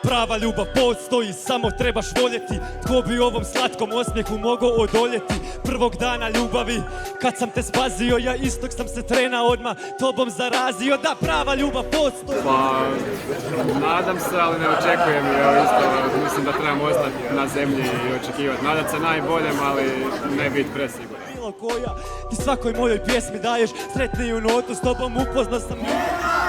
Prava ljubav postoji, samo trebaš voljeti. Tko bi ovom slatkom osmijehu mogao odoljeti? Prvog dana ljubavi, kad sam te spazio, ja istog sam se trena odmah tobom zarazio. Da, prava ljubav postoji. Pa, nadam se, ali ne očekujem i isto mislim da trebam ostati na zemlji i očekivati. Nadam se najboljem, ali ne biti presiguran. Bilo koja, ti svakoj mojoj pjesmi daješ sretniju notu, s tobom upoznao sam ljubav.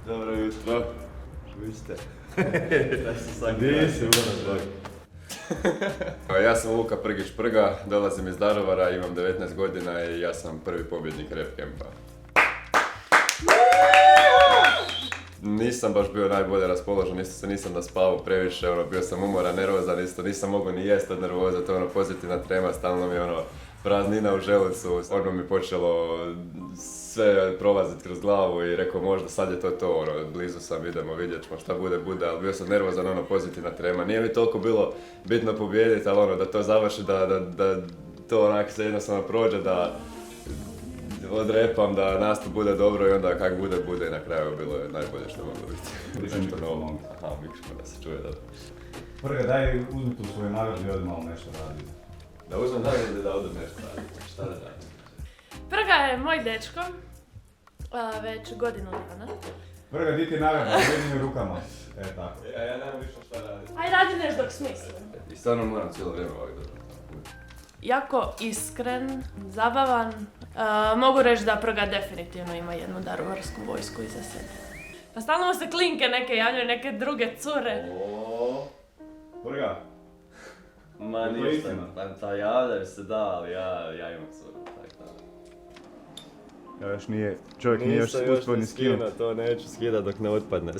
Dobro jutro. Vi ste? Da se sam Ja sam Luka Prgić-Prga, dolazim iz Daruvara, imam 19 godina i ja sam prvi pobjednik rap campa. Nisam baš bio najbolje raspoložen, isto se nisam naspavao previše, bio sam umoran, nervozan, isto nisam mogao ni jest od nervoza, to je pozitivna trema, stalno mi praznina u želucu, odmah mi počelo sve prolaziti kroz glavu i rekao možda sad je to, blizu sam, idemo, vidjet ćemo šta bude, ali bio sam nervozan, pozitivna trema. Nije mi toliko bilo bitno pobijediti, ali da to završi, da to onak se jednostavno prođe, da odrepam, da nastup bude dobro i onda kak bude i na kraju bilo je najbolje što moglo biti. Nešto novo. Aha, mikrofon da se čuje dobro. Prga, daj uzmi tu svoju nagradu i odi malo nešto radi. Da uzmem nagradu i da odem nešto radi. Šta da radim? Prga je moj dečko, već godinu dana. Prga, di ti nagrada, jednim rukama. Tako. Ja nemam više šta raditi. Aj radi nešto dok smislim. I stvarno moram cijelo vrijeme ovak dobro. Jako iskren, zabavan. Mogu reći da Prga definitivno ima jednu daruvarsku vojsku iza sebe. Pa stalno mu se klinke neke javljaju, neke druge cure. Prga. Ma ništa, ta javljaju se da, ali ja imam curu, tako da. Još nije, čovjek nije još uspio ni skinuti. To neću skidat dok ne otpadne.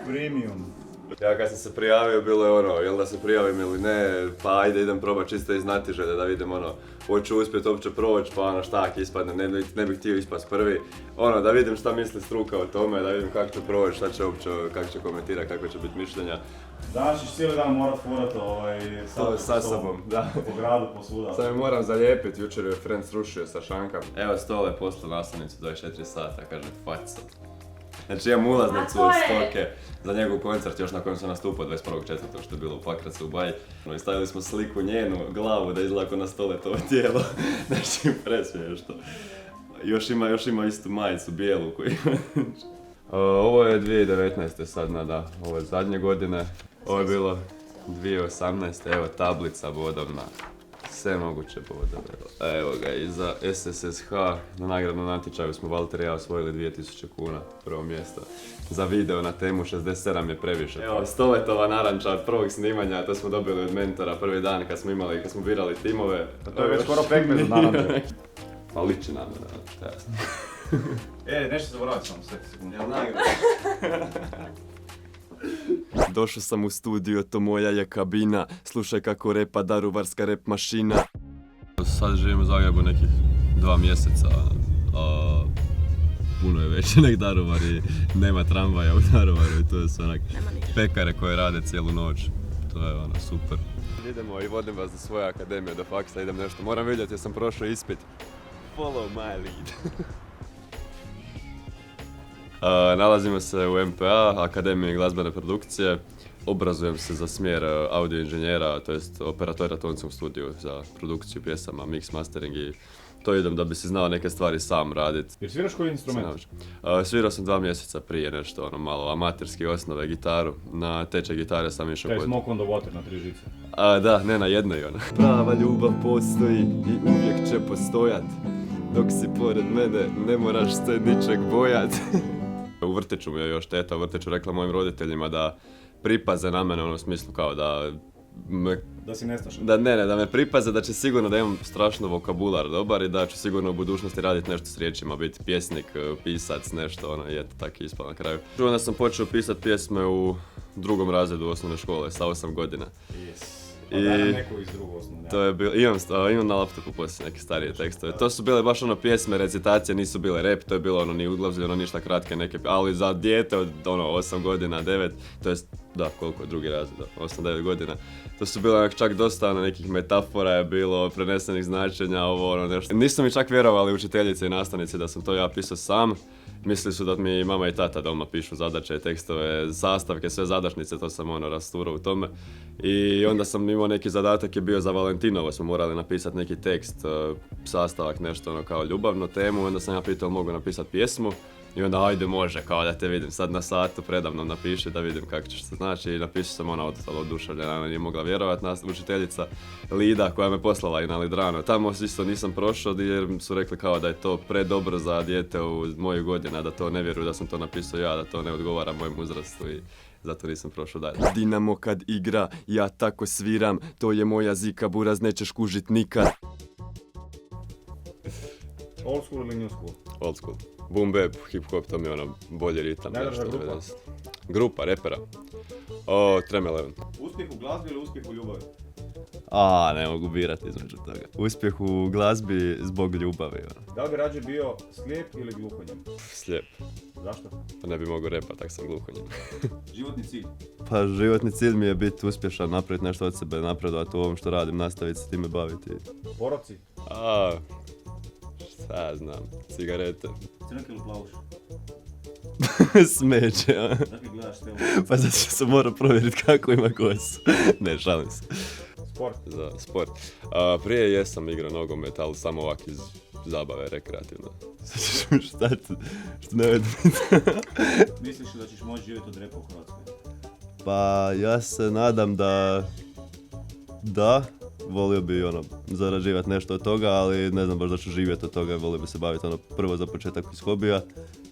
Premium. Ja kad sam se prijavio bilo je jel da se prijavim ili ne, pa ajde idem probat čisto iz znatiželje da vidim hoću uspjeti uopće proći, pa šta ako ispadne, ne bih htio ispast prvi. Da vidim šta misli struka o tome, da vidim kako će proći, šta će uopće, kako će komentirati, kako će biti mišljenja. Danas ćeš cijeli dan morat furat sa sobom, da. Po gradu, po svuda. Sad mi moram zalijepiti, jučer je friend srušio sa šanka. Evo Stole poslao naslovnicu 24 sata, kaže faca. Znači imam ulaznicu od Stoke za njegov koncert još na kojem sam nastupao 21.4. što je bilo u Pakracu u Baji. I stavili smo sliku njenu glavu da izgleda kao na Stoletovo tijelo. Znači presmiješno. Još ima istu majicu bijelu koju ima. Ovo je 2019. sad, da. Ovo je zadnje godine. Ovo je bilo 2018. Evo tablica bodovna. Sve moguće bodove. Evo ga, i za SSSH na nagradnom natječaju smo Valter i ja osvojili 2000 kuna, prvo mjesto. Za video na temu 67 je previše. Evo, Stoletova naranča od prvog snimanja, to smo dobili od mentora prvi dan kad smo birali timove. Pa to je već skoro pekmez od naranče. Pa liči nam, da, šta jasno. Nešto zaboraviti sam, sve sekunde. Jel nagrada? Došao sam u studio, to moja je kabina. Slušaj kako repa daruvarska rep mašina. Sad živim u Zagrebu nekih 2 mjeseca. Puno je veće nek Daruvar i nema tramvaja u Daruvaru i to su onak pekare koje rade cijelu noć. To je super. Idemo i vodim vas do svoje akademije, do faksa, idem nešto. Moram vidjeti jer sam prošao ispit. Follow my lead. Nalazimo se u MPA, Akademiji glazbene produkcije. Obrazujem se za smjer audio inženjera, to jest operatora tonskog studiju za produkciju pjesama, mix, mastering i to idem da bi si znao neke stvari sam raditi. Jer sviraš koji instrument? Svirao sam 2 mjeseca prije nešto, malo amaterski osnove, gitaru. Na tečaj gitare sam išao kod... Smoke on the water na 3 žice. Da, ne na jednoj Prava ljubav postoji i uvijek će postojat. Dok si pored mene, ne moraš se ničeg bojat. U vrtiću mi je još teta u vrtiću rekla mojim roditeljima da pripaze na mene u smislu kao da Da si nestašan? Da me pripaze, da će sigurno da imam strašno vokabular dobar i da ću sigurno u budućnosti raditi nešto s riječima, biti pjesnik, pisac, nešto, i eto, tako je ispalo na kraju. Onda sam počeo pisati pjesme u 2. razredu osnovne škole, sa 8 godina. Pa daj nam neku iz drugog osnovne. To je bilo, imam na laptopu poslije neke starije tekstove. To su bile baš ono pjesme, recitacije, nisu bile rap, to je bilo ono ni uglavljeno, ništa kratke neke, ali za dijete od ono 8 godina, 9, to jest, da, koliko, drugi razred, 8-9 godina. To su bilo čak dosta ono, nekih metafora je bilo, prenesenih značenja, ovo ono nešto. Nisu mi čak vjerovali učiteljice i nastavnici da sam to ja pisao sam. Mislili su da mi mama i tata doma pišu zadaće, tekstove, sastavke, sve zadašnice, to sam ono rasturao u tome. I onda sam imao neki zadatak je bio za Valentinovo, smo morali napisati neki tekst, sastavak, nešto ono kao ljubavnu temu, onda sam ja pitao mogu napisati pjesmu. I onda ajde može, kao da te vidim sad na satu predavno napiši da vidim kako ćeš se znači i napisao sam ona oduševljena, ona nije mogla vjerovati, učiteljica Lida koja me poslala i na Lidrano. Tamo isto nisam prošao jer su rekli kao da je to predobro za dijete u moju godinu, da to ne vjeruju da sam to napisao ja, da to ne odgovara mojem uzrastu i zato nisam prošao dalje. Dinamo kad igra, ja tako sviram, to je moja zika, buraz nećeš kužit nikad. Old school ili new school? Old school. Boom bap, hip hop, to mi je ono bolji ritam. Najdraža grupa? 90. Grupa, repera. O, Trem Eleven. Uspjeh u glazbi ili uspjeh u ljubavi? Ne mogu birati između toga. Uspjeh u glazbi zbog ljubavi. Da li bi rađe bio slijep ili gluhonjem? Slijep. Zašto? Pa ne bi mogao repat, tak sam gluhonjem. Životni cilj? Pa životni cilj mi je biti uspješan, napraviti nešto od sebe, napredovati u ovom što radim, nastaviti se time baviti. Porovci? Šta ja znam, cigarete. Crnke ili plavuš? Smeće, a? Dakle gledaš te Pa zato što sam morao provjeriti kako ima kosu. Ne, šalim se. Sport? Za sport. Prije jesam igrao nogomet, ali samo ovak iz zabave, rekreativno. Šta ne vidim? Misliš da ćeš moći živjeti od repa u Hrvatskoj? Pa ja se nadam da, volio bi zarađivati nešto od toga, ali ne znam baš da ću živjeti od toga, volio bi se baviti prvo za početak iz hobija,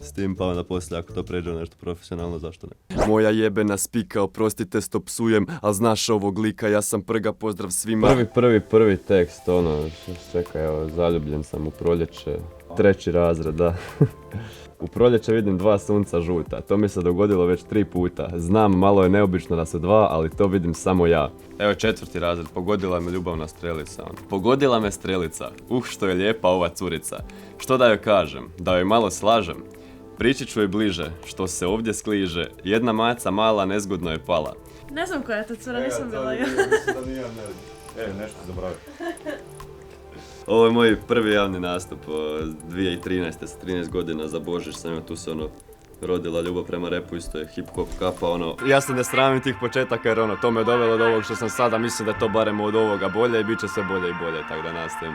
s tim pa onda poslije ako to pređe u nešto profesionalno, zašto ne? Moja jebena spika, oprostite što psujem, ali znaš ovog lika, ja sam prga, pozdrav svima. Prvi tekst, čekaj, evo, zaljubljen sam u proljeće, 3. razred, da. U proljeće vidim 2 sunca žuta, to mi se dogodilo već 3 puta. Znam, malo je neobično da su 2, ali to vidim samo ja. Evo 4. razred, pogodila me ljubavna strelica. Pogodila me strelica, što je lijepa ova curica. Što da joj kažem, da joj malo slažem? Prići ću joj bliže, što se ovdje skliže, jedna maca mala nezgodno je pala. Ne znam koja je to cura, nisam bila ja. Mislim da nije, nešto zaboravio. Ovo je moj prvi javni nastup, 2013. sa 13 godina za Božić sam tu se rodila ljubav prema repu, isto je hip hop kapa, Ja se ne sramim tih početaka jer to me dovelo do ovog što sam sada, mislim da je to barem od ovoga bolje i bit će sve bolje i bolje, tako da nastavim,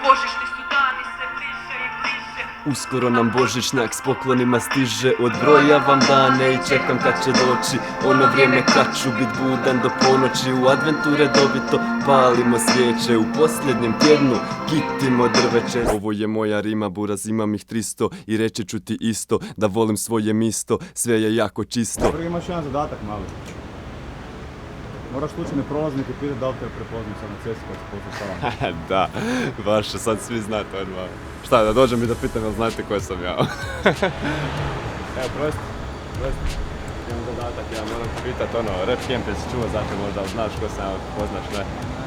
Božićni su dani sve bliže i bliže. Uskoro nam božićnjak s poklonima stiže, odbrojavam dane i čekam kad će doći ono vrijeme kad ću bit budan do ponoći. U adventu redovito palimo svijeće, u posljednjem tjednu kitimo drveće. Ovo je moja rima, buraz, imam ih 300 i reći ću ti isto da volim svoje misto, sve je jako čisto. Prvi imaš jedan zadatak mali. Moraš slučajne prolaznike pitati da li te prepoznam sad na cesti kad se poslušavam. Da, baš sad svi znate odmah. Šta, da dođem i da pitam jel znate ko sam ja? Evo, prosti. Imam zadatak, ja moram te pitat Rap Camp, jesi čuo za te možda, znaš ko sam, poznaš, ne?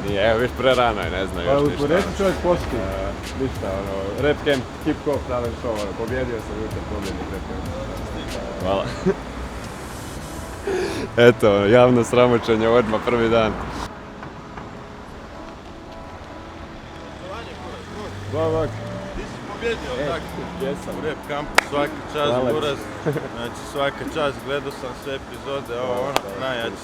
Nije, evo viš prerano je, ne znam još ništa. Pa reci čovjek posti. Ništa, Rap Camp, hip hop, talent show, pobjedio sam jučer pobjednik Rap Camp. Hvala. Eto, javno sramoćenje odmah, prvi dan. Bog. Ti si pobjedio, tako? Jesam. U Rap Campu, svaka čast, buraz. Znači, svaka čast, gledao sam sve epizode, najjači.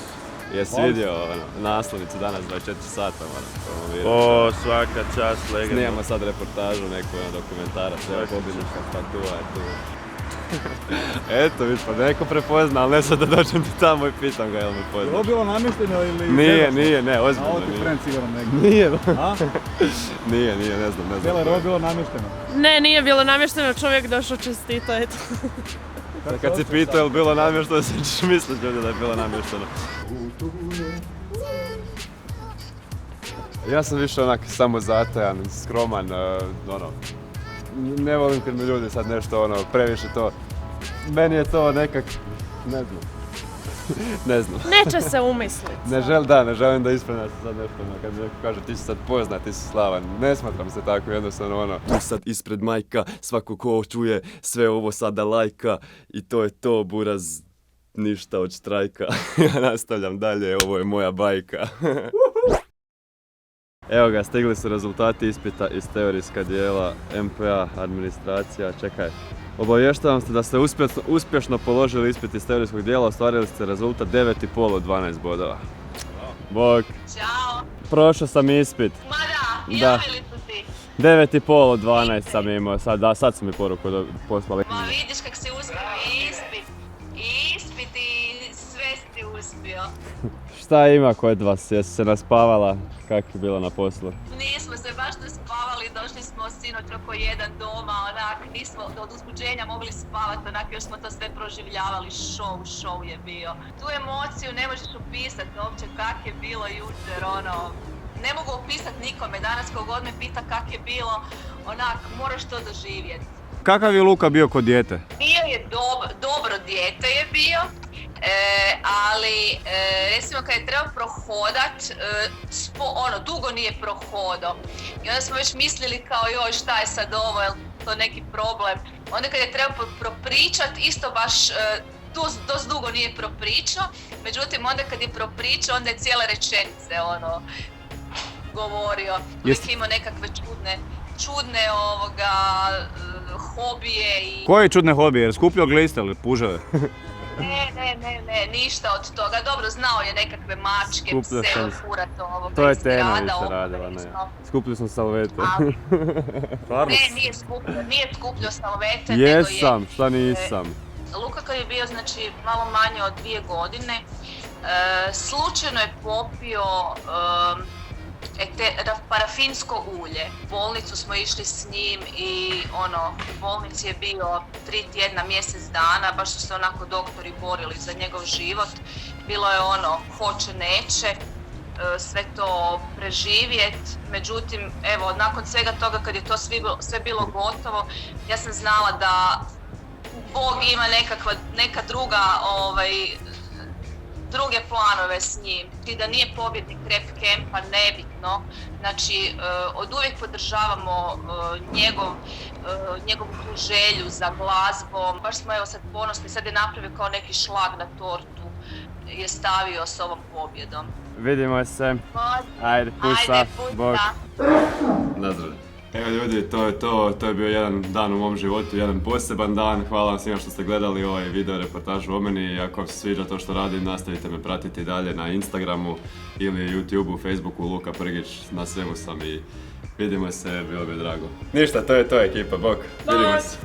Jesi vidio naslovnicu danas 24 sata, moram promovirati. O, svaka čast, legenda. Snijamo sad reportažu neku dokumentara, sve pobjednička statua je tu. Eto, viš, pa neko prepozna, ali ne sad da dođem ti tamo i pitam ga jel me pozna. Je li ovo bilo namješteno ili... Nije, ozbiljno nije. A ovo ti friend sigurno negdje. Nije, a? Nije, ne znam. Cijelo je ovo bilo namješteno? Ne, nije bilo namješteno, čovjek došao čestito, eto. Kad si pitao je li bilo namješteno, sad ćeš misliti ovdje da je bilo namješteno. Ja sam više onak samozatajan, skroman, ne volim kad mi ljudi sad nešto previše to, meni je to nekak, ne znam. Ne znam. Neće se umisliti. Ne želim da ispred nas sad nešto, kad mi neko kaže ti si sad poznat, ti si slavan. Ne smatram se tako, jednostavno ono. Tu sad ispred majka, svako ko čuje sve ovo sada lajka i to je to, buraz, ništa od štrajka. Ja nastavljam dalje, ovo je moja bajka. Evo ga, stigli su rezultati ispita iz teorijska dijela, MPA, administracija, čekaj. Obavještavam se da ste uspješno položili ispit iz teorijskog dijela, ostvarili ste rezultat 9,5 od 12 bodova. Bog. Ćao. Prošao sam ispit. Ma da, Da. javili su ti. 9,5 od 12 sam imao, sad su mi poruku poslali. Ma vidiš kak si uspio ispit i sve si uspio. Šta ima kod vas, jesu se naspavala, kako je bilo na poslu? Nismo se baš naspavali, došli smo sinoć oko 1 doma, onak, nismo od uzbuđenja mogli spavati, onak, još smo to sve proživljavali, show je bio. Tu emociju ne možeš opisati uopće kak je bilo jučer, ono, ne mogu opisati nikome, danas kogod me pita kak je bilo, onak, moraš to doživjeti. Kakav je Luka bio kod dijete? Bio je dobro dijete je bio, ali recimo kad je trebao prohodat, dugo nije prohodao. I onda smo već mislili kao joj šta je sad ovo, je li to neki problem. Onda kad je trebao propričat, isto baš dosta dugo nije propričao, međutim onda kad je propričao, onda je cijele rečenice govorio. Uvijek imao nekakve čudne hobije i... Koje čudne hobije? Jer skupljao gliste ili puževe? Ne, ništa od toga. Dobro, znao je nekakve mačke, Skupljao pse, sam. furat ovoga To je iz tema grada, više radila, ne. oprezno. Skupljio sam salvete. Ali- Stvarno? Ne, nije skupljao salvete, nego je... Jesam, šta nisam. Luka kad je bio, znači, malo manje od 2 godine, slučajno je popio parafinsko ulje. U bolnicu smo išli s njim i u bolnici je bio 3 tjedna, mjesec dana, baš su se onako doktori borili za njegov život. Bilo je hoće, neće, sve to preživjeti. Međutim, evo, nakon svega toga kad je to sve bilo gotovo, ja sam znala da Bog ima neka druge planove s njim. I da nije pobjednik rap campa, nebitno. Znači, od uvijek podržavamo njegovu tu želju za glazbom. Baš smo evo sad ponosni, sad je napravio kao neki šlag na tortu. Je stavio s ovom pobjedom. Vidimo se. Ajde, pusa, bog. Nazdrav. Evo ljudi, to je bio jedan dan u mom životu, jedan poseban dan. Hvala vam svima što ste gledali ovaj video reportažu o meni i ako vam se sviđa to što radim, nastavite me pratiti dalje na Instagramu ili YouTubeu, Facebooku, Luka Prgić, na svemu sam i vidimo se, bilo bi drago. Ništa, to je to ekipa, bok, vidimo se.